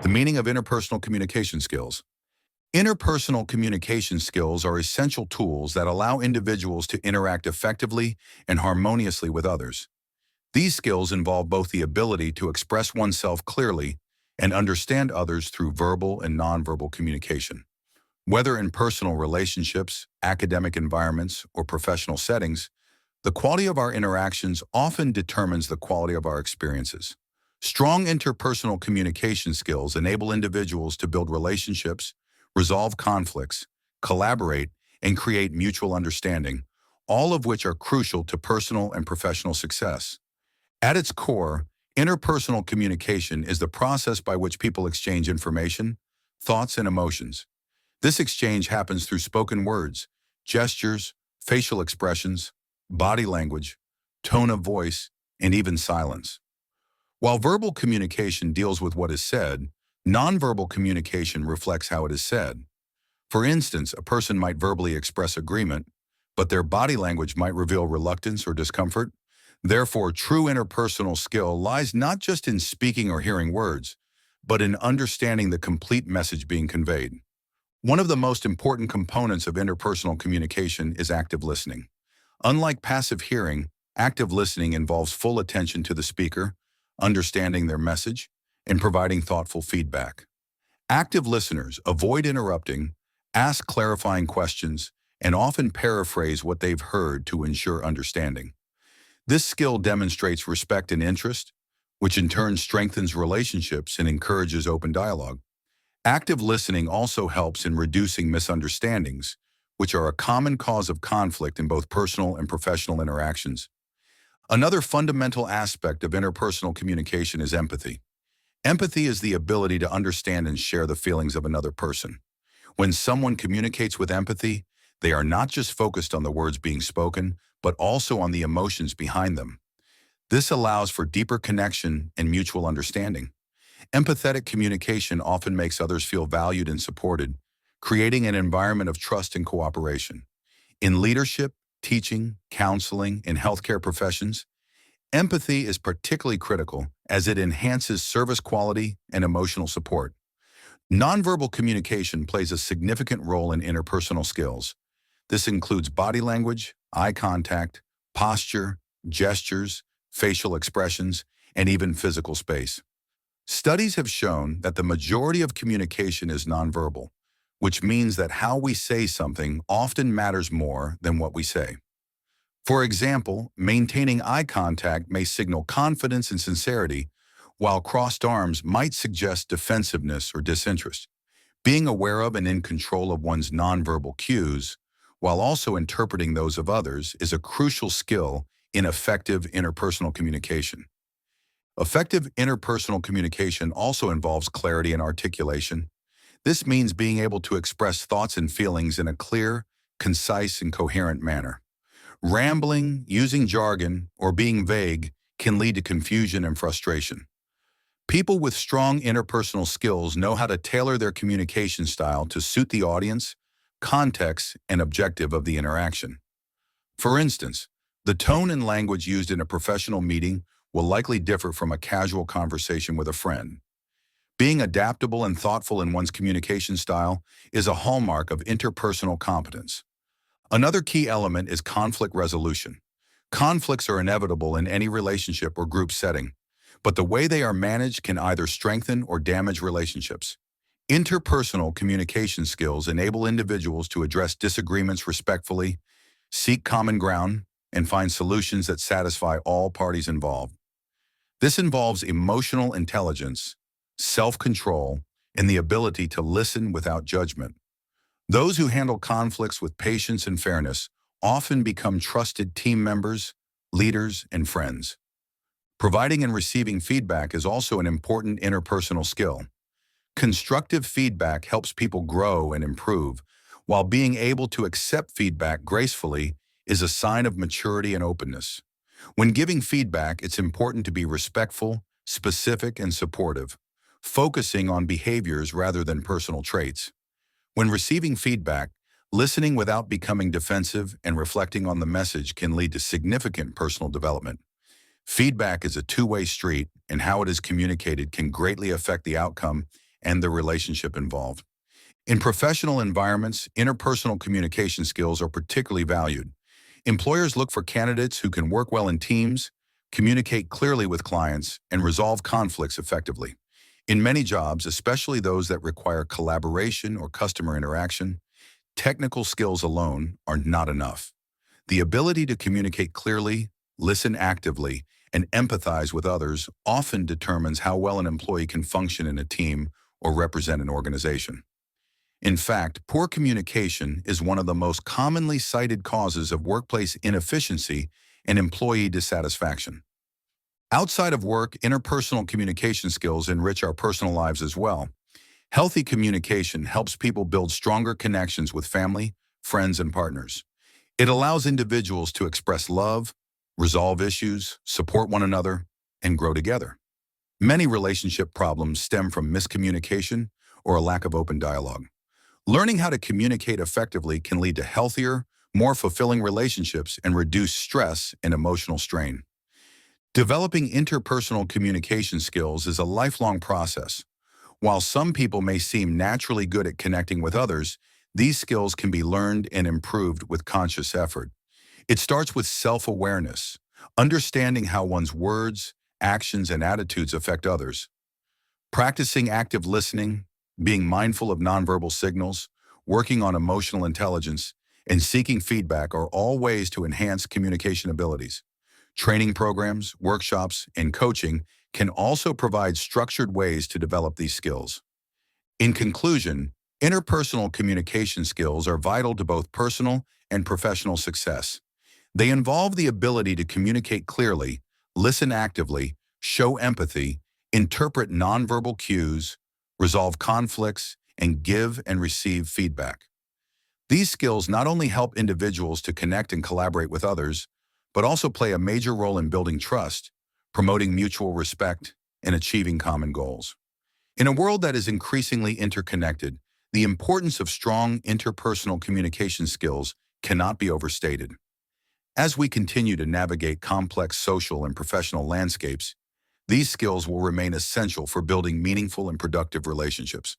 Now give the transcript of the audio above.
The meaning of interpersonal communication skills. Interpersonal communication skills are essential tools that allow individuals to interact effectively and harmoniously with others. These skills involve both the ability to express oneself clearly and understand others through verbal and nonverbal communication. Whether in personal relationships, academic environments, or professional settings, the quality of our interactions often determines the quality of our experiences. Strong interpersonal communication skills enable individuals to build relationships, resolve conflicts, collaborate, and create mutual understanding, all of which are crucial to personal and professional success. At its core, interpersonal communication is the process by which people exchange information, thoughts, and emotions. This exchange happens through spoken words, gestures, facial expressions, body language, tone of voice, and even silence. While verbal communication deals with what is said, nonverbal communication reflects how it is said. For instance, a person might verbally express agreement, but their body language might reveal reluctance or discomfort. Therefore, true interpersonal skill lies not just in speaking or hearing words, but in understanding the complete message being conveyed. One of the most important components of interpersonal communication is active listening. Unlike passive hearing, active listening involves full attention to the speaker, understanding their message, and providing thoughtful feedback. Active listeners avoid interrupting, ask clarifying questions, and often paraphrase what they've heard to ensure understanding. This skill demonstrates respect and interest, which in turn strengthens relationships and encourages open dialogue. Active listening also helps in reducing misunderstandings, which are a common cause of conflict in both personal and professional interactions. Another fundamental aspect of interpersonal communication is empathy. Empathy is the ability to understand and share the feelings of another person. When someone communicates with empathy, they are not just focused on the words being spoken, but also on the emotions behind them. This allows for deeper connection and mutual understanding. Empathetic communication often makes others feel valued and supported, creating an environment of trust and cooperation. In leadership, teaching, counseling, and healthcare professions, empathy is particularly critical as it enhances service quality and emotional support. Nonverbal communication plays a significant role in interpersonal skills. This includes body language, eye contact, posture, gestures, facial expressions, and even physical space. Studies have shown that the majority of communication is nonverbal, which means that how we say something often matters more than what we say. For example, maintaining eye contact may signal confidence and sincerity, while crossed arms might suggest defensiveness or disinterest. Being aware of and in control of one's nonverbal cues, while also interpreting those of others, is a crucial skill in effective interpersonal communication. Effective interpersonal communication also involves clarity and articulation. This means being able to express thoughts and feelings in a clear, concise, and coherent manner. Rambling, using jargon, or being vague can lead to confusion and frustration. People with strong interpersonal skills know how to tailor their communication style to suit the audience, context, and objective of the interaction. For instance, the tone and language used in a professional meeting will likely differ from a casual conversation with a friend. Being adaptable and thoughtful in one's communication style is a hallmark of interpersonal competence. Another key element is conflict resolution. Conflicts are inevitable in any relationship or group setting, but the way they are managed can either strengthen or damage relationships. Interpersonal communication skills enable individuals to address disagreements respectfully, seek common ground, and find solutions that satisfy all parties involved. This involves emotional intelligence, self-control, and the ability to listen without judgment. Those who handle conflicts with patience and fairness often become trusted team members, leaders, and friends. Providing and receiving feedback is also an important interpersonal skill. Constructive feedback helps people grow and improve, while being able to accept feedback gracefully is a sign of maturity and openness. When giving feedback, it's important to be respectful, specific, and supportive, focusing on behaviors rather than personal traits. When receiving feedback, listening without becoming defensive and reflecting on the message can lead to significant personal development. Feedback is a two-way street, and how it is communicated can greatly affect the outcome and the relationship involved. In professional environments, interpersonal communication skills are particularly valued. Employers look for candidates who can work well in teams, communicate clearly with clients, and resolve conflicts effectively. In many jobs, especially those that require collaboration or customer interaction, technical skills alone are not enough. The ability to communicate clearly, listen actively, and empathize with others often determines how well an employee can function in a team or represent an organization. In fact, poor communication is one of the most commonly cited causes of workplace inefficiency and employee dissatisfaction. Outside of work, interpersonal communication skills enrich our personal lives as well. Healthy communication helps people build stronger connections with family, friends, and partners. It allows individuals to express love, resolve issues, support one another, and grow together. Many relationship problems stem from miscommunication or a lack of open dialogue. Learning how to communicate effectively can lead to healthier, more fulfilling relationships and reduce stress and emotional strain. Developing interpersonal communication skills is a lifelong process. While some people may seem naturally good at connecting with others, these skills can be learned and improved with conscious effort. It starts with self-awareness, understanding how one's words, actions, and attitudes affect others. Practicing active listening, being mindful of nonverbal signals, working on emotional intelligence, and seeking feedback are all ways to enhance communication abilities. Training programs, workshops, and coaching can also provide structured ways to develop these skills. In conclusion, interpersonal communication skills are vital to both personal and professional success. They involve the ability to communicate clearly, listen actively, show empathy, interpret nonverbal cues, resolve conflicts, and give and receive feedback. These skills not only help individuals to connect and collaborate with others, but also play a major role in building trust, promoting mutual respect, and achieving common goals. In a world that is increasingly interconnected, the importance of strong interpersonal communication skills cannot be overstated. As we continue to navigate complex social and professional landscapes, these skills will remain essential for building meaningful and productive relationships.